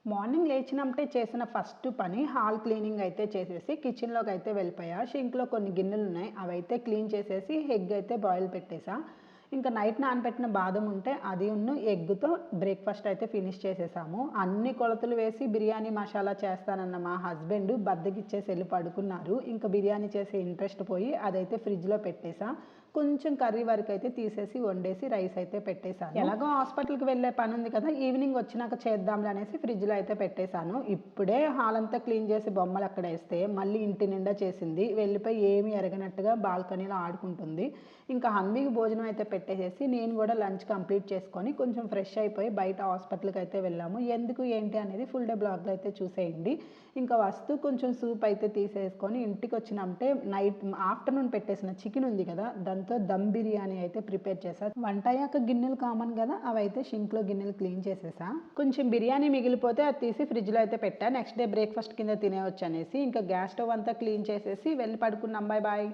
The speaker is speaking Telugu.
మార్నింగ్ లేచినప్పుడే చేసిన ఫస్ట్ పని హాల్ క్లీనింగ్ అయితే చేసేసి కిచెన్లోకి అయితే వెళ్ళిపోయా. షింక్‌లో కొన్ని గిన్నెలున్నాయి. అవైతే క్లీన్ చేసేసి ఎగ్ అయితే బాయిల్ పెట్టేసా. ఇంకా నైట్ నానబెట్టిన బాదం ఉంటే అది ఎగ్‌తో బ్రేక్‌ఫాస్ట్ అయితే ఫినిష్ చేసేసాము. అన్ని కొలతలు వేసి బిర్యానీ మసాలా చేస్తానన్న మా హస్బెండ్ బద్ధకిచ్చేసి ఎళ్లి పడుకున్నారు. ఇంకా బిర్యానీ చేసే ఇంట్రెస్ట్ పోయి అదైతే ఫ్రిడ్జ్‌లో పెట్టేసా. కొంచెం కర్రీ వరకైతే తీసేసి వండేసి రైస్ అయితే పెట్టేసాను. ఎలాగో హాస్పిటల్‌కి వెళ్ళే పనుంది కదా! ఈవినింగ్ వచ్చినాక చేద్దాంలే అనేసి ఫ్రిడ్జ్‌లో అయితే పెట్టేసాను. ఇప్పుడే హాల్ అంతా క్లీన్ చేసి బొమ్మలు అక్కడేస్తే మళ్ళీ ఇంటి నిండా చేసింది. వెళ్ళిపోయి ఏమీ ఎరగనట్టుగా బాల్కనీలో ఆడుకుంటుంది. ఇంకా హన్వీకి భోజనం అయితే పెట్టేసేసి నేను కూడా లంచ్ కంప్లీట్ చేసుకొని కొంచెం ఫ్రెష్ అయిపోయి బయట హాస్పిటల్‌కి అయితే వెళ్ళాము. ఎందుకు ఏంటి అనేది ఫుల్ డే బ్లాగ్‌లో అయితే చూసేయండి. ఇంకా వస్తూ కొంచెం సూప్ అయితే తీసేసుకొని ఇంటికొచ్చినంటే ఆఫ్టర్‌నూన్ పెట్టేసిన చికెన్ ఉంది కదా! దాంతో దమ్ బిర్యానీ అయితే ప్రిపేర్ చేశా. వంటయ్యాక గిన్నెలు కామన్ కదా! అవైతే షింక్‌లో గిన్నెలు క్లీన్ చేసేసా. కొంచెం బిర్యానీ మిగిలిపోతే అది తీసి ఫ్రిడ్జ్‌లో అయితే పెట్టా. నెక్స్ట్ డే బ్రేక్‌ఫాస్ట్ కింద తినేయొచ్చనేసి. ఇంకా గ్యాస్ స్టవ్ అంతా క్లీన్ చేసేసి వెళ్ళి పడుకున్నాం. Bye bye.